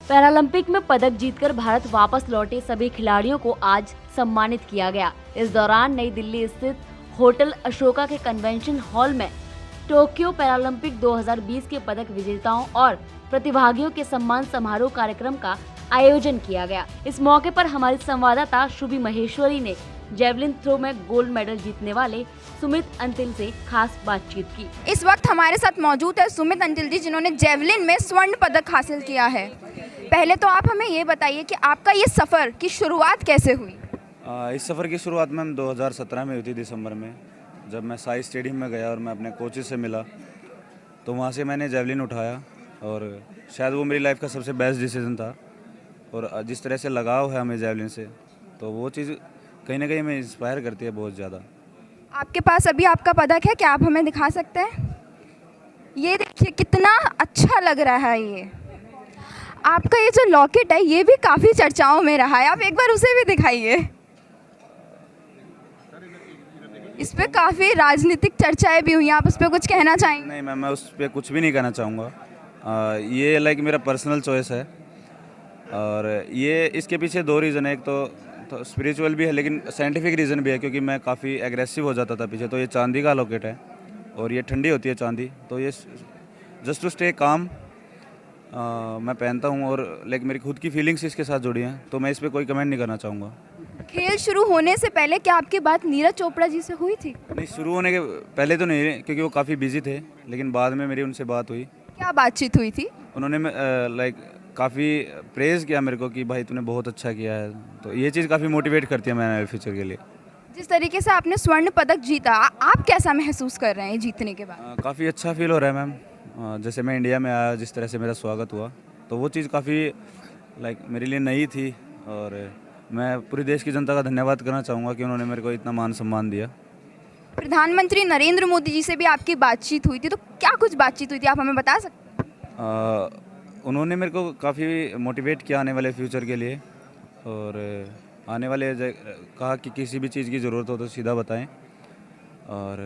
Paralympic में पदक जीतकर भारत वापस लौटे सभी खिलाड़ियों को आज सम्मानित किया गया। इस दौरान नई दिल्ली स्थित होटल अशोका के कन्वेंशन हॉल में टोक्यो पैरालंपिक 2020 के पदक विजेताओं और प्रतिभागियों के सम्मान समारोह कार्यक्रम का आयोजन किया गया। इस मौके पर हमारी संवाददाता शुभी महेश्वरी ने जेवलिन थ्रो में गोल्ड मेडल जीतने वाले सुमित अंतिल से खास बातचीत की। इस वक्त हमारे साथ मौजूद है सुमित अंतिल जी, जिन्होंने जेवलिन में स्वर्ण पदक हासिल किया है। पहले तो आप हमें ये बताइए कि आपका ये सफ़र की शुरुआत कैसे हुई? इस सफ़र की शुरुआत मैम 2017 में हुई थी, दिसंबर में, जब मैं साई स्टेडियम में गया और मैं अपने कोचेस से मिला, तो वहाँ से मैंने जेवलिन उठाया और शायद वो मेरी लाइफ का सबसे बेस्ट डिसीजन था। और जिस तरह से लगाव है हमें जेवलिन से, तो वो चीज़ कहीं ना कहीं हमें इंस्पायर करती है बहुत ज़्यादा। आपके पास अभी आपका पदक है, क्या आप हमें दिखा सकते हैं? ये देखिए कितना अच्छा लग रहा है। ये आपका ये जो लॉकेट है ये भी काफ़ी चर्चाओं में रहा है, आप एक बार उसे भी दिखाइए। इस पे काफ़ी राजनीतिक चर्चाएं भी हुई, आप उस पर कुछ कहना चाहेंगे? नहीं मैम, मैं उस पर कुछ भी नहीं कहना चाहूँगा। ये लाइक मेरा पर्सनल चॉइस है और ये इसके पीछे दो रीज़न है। एक तो स्पिरिचुअल भी है, लेकिन साइंटिफिक रीज़न भी है, क्योंकि मैं काफ़ी एग्रेसिव हो जाता था पीछे। तो ये चांदी का लॉकेट है और ये ठंडी होती है चांदी, तो ये जस्ट टू स्टे काम मैं पहनता हूँ। और लाइक मेरी खुद की फीलिंग्स इसके साथ जुड़ी हैं, तो मैं इस पर कोई कमेंट नहीं करना चाहूँगा। खेल शुरू होने से पहले क्या आपकी बात नीरज चोपड़ा जी से हुई थी? नहीं, शुरू होने के पहले तो नहीं, क्योंकि वो काफ़ी बिजी थे, लेकिन बाद में मेरी उनसे बात हुई। क्या बातचीत हुई थी? उन्होंने लाइक काफ़ी प्रेज़ किया मेरे को कि भाई तूने बहुत अच्छा किया है। तो ये चीज़ काफ़ी मोटिवेट करती है मेरे फ्यूचर के लिए। जिस तरीके से आपने स्वर्ण पदक जीता, आप कैसा महसूस कर रहे हैं जीतने के बाद? काफ़ी अच्छा फील हो रहा है मैम। जैसे मैं इंडिया में आया, जिस तरह से मेरा स्वागत हुआ, तो वो चीज़ काफ़ी लाइक मेरे लिए नई थी। और मैं पूरे देश की जनता का धन्यवाद करना चाहूँगा कि उन्होंने मेरे को इतना मान सम्मान दिया। प्रधानमंत्री नरेंद्र मोदी जी से भी आपकी बातचीत हुई थी, तो क्या कुछ बातचीत हुई थी, आप हमें बता सकते हैं? उन्होंने मेरे को काफ़ी मोटिवेट किया आने वाले फ्यूचर के लिए, और आने वाले कहा कि किसी भी चीज़ की ज़रूरत हो तो सीधा बताएं। और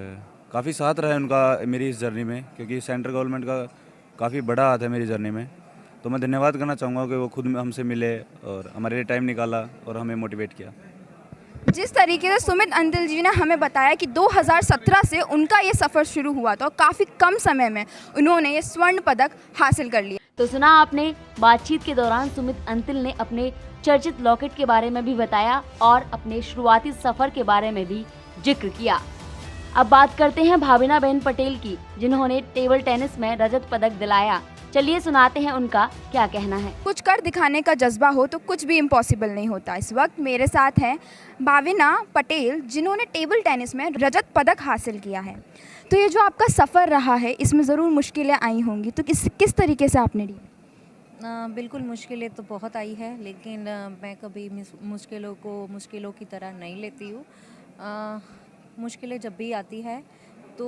काफ़ी साथ रहा है उनका मेरी इस जर्नी में, क्योंकि सेंट्रल गवर्नमेंट का काफ़ी बड़ा हाथ है मेरी जर्नी में। तो मैं धन्यवाद करना चाहूँगा कि वो खुद हमसे मिले और हमारे लिए टाइम निकाला और हमें मोटिवेट किया। जिस तरीके से सुमित अंतिल जी ने हमें बताया कि 2017 से उनका ये सफ़र शुरू हुआ था और काफ़ी कम समय में उन्होंने ये स्वर्ण पदक हासिल कर लिया। तो सुना आपने, बातचीत के दौरान सुमित अंतिल ने अपने चर्चित लॉकेट के बारे में भी बताया और अपने शुरुआती सफर के बारे में भी जिक्र किया। अब बात करते हैं भाविना बहन पटेल की, जिन्होंने टेबल टेनिस में रजत पदक दिलाया। चलिए सुनाते हैं उनका क्या कहना है। कुछ कर दिखाने का जज्बा हो तो कुछ भी इम्पॉसिबल नहीं होता। इस वक्त मेरे साथ हैं भाविना पटेल, जिन्होंने टेबल टेनिस में रजत पदक हासिल किया है। तो ये जो आपका सफ़र रहा है, इसमें ज़रूर मुश्किलें आई होंगी, तो किस तरीके से आपने ली? बिल्कुल मुश्किलें तो बहुत आई है, लेकिन मैं कभी मुश्किलों की तरह नहीं लेती हूँ। मुश्किलें जब भी आती है तो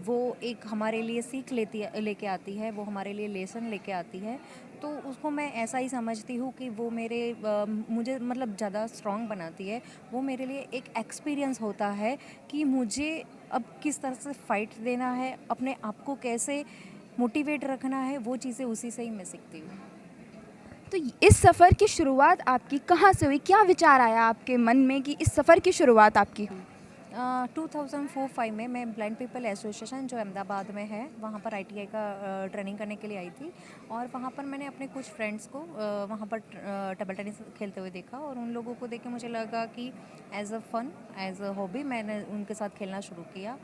वो एक हमारे लिए सीख लेके आती है, वो हमारे लिए लेसन लेके आती है। तो उसको मैं ऐसा ही समझती हूँ कि वो मुझे मतलब ज़्यादा स्ट्रॉन्ग बनाती है। वो मेरे लिए एक एक्सपीरियंस होता है कि मुझे अब किस तरह से फ़ाइट देना है, अपने आप को कैसे मोटिवेट रखना है, वो चीज़ें उसी से ही मैं सीखती हूँ। तो इस सफ़र की शुरुआत आपकी कहाँ से हुई? क्या विचार आया आपके मन में कि इस सफ़र की शुरुआत आपकी हुई? 2004-05 में मैं ब्लाइंड पीपल एसोसिएशन, जो अहमदाबाद में है, वहाँ पर ITI का ट्रेनिंग करने के लिए आई थी। और वहाँ पर मैंने अपने कुछ फ्रेंड्स को वहाँ पर टेबल टेनिस खेलते हुए देखा, और उन लोगों को देख के मुझे लगा कि as a fun, as a hobby मैंने उनके साथ खेलना शुरू किया।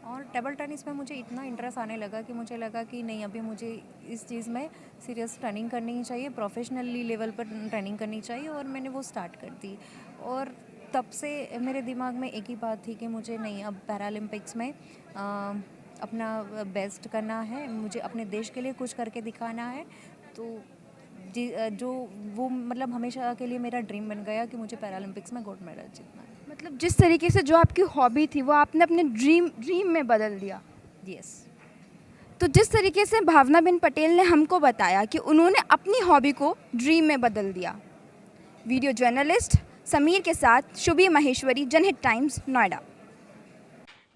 और टेबल टेनिस में मुझे इतना इंटरेस्ट आने लगा कि मुझे लगा कि नहीं, अभी मुझे इस चीज़ में सीरियस ट्रेनिंग करनी चाहिए, प्रोफेशनली लेवल पर ट्रेनिंग करनी चाहिए, और मैंने वो स्टार्ट कर दी। और तब से मेरे दिमाग में एक ही बात थी कि मुझे नहीं, अब पैरालंपिक्स में अपना बेस्ट करना है, मुझे अपने देश के लिए कुछ करके दिखाना है। तो जो वो मतलब हमेशा के लिए मेरा ड्रीम बन गया कि मुझे पैरालंपिक्स में गोल्ड मेडल जीतना है। मतलब जिस तरीके से जो आपकी हॉबी थी वो आपने अपने ड्रीम में बदल दिया। यस। तो जिस तरीके से भावना बहन पटेल ने हमको बताया कि उन्होंने अपनी हॉबी को ड्रीम में बदल दिया। वीडियो जर्नलिस्ट समीर के साथ शुभी महेश्वरी, जनहित टाइम्स, नोएडा।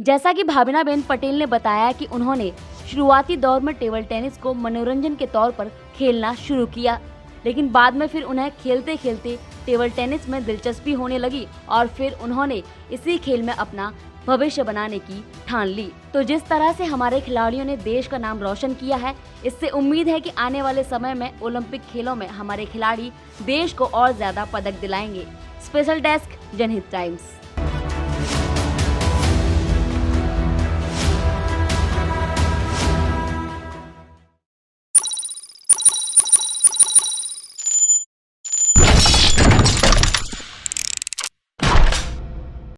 जैसा कि भाविना बहन पटेल ने बताया कि उन्होंने शुरुआती दौर में टेबल टेनिस को मनोरंजन के तौर पर खेलना शुरू किया, लेकिन बाद में फिर उन्हें खेलते खेलते टेबल टेनिस में दिलचस्पी होने लगी और फिर उन्होंने इसी खेल में अपना भविष्य बनाने की ठान ली। तो जिस तरह से हमारे खिलाड़ियों ने देश का नाम रोशन किया है, इससे उम्मीद है कि आने वाले समय में ओलंपिक खेलों में हमारे खिलाड़ी देश को और ज्यादा पदक दिलाएंगे। स्पेशल डेस्क, जनहित टाइम्स।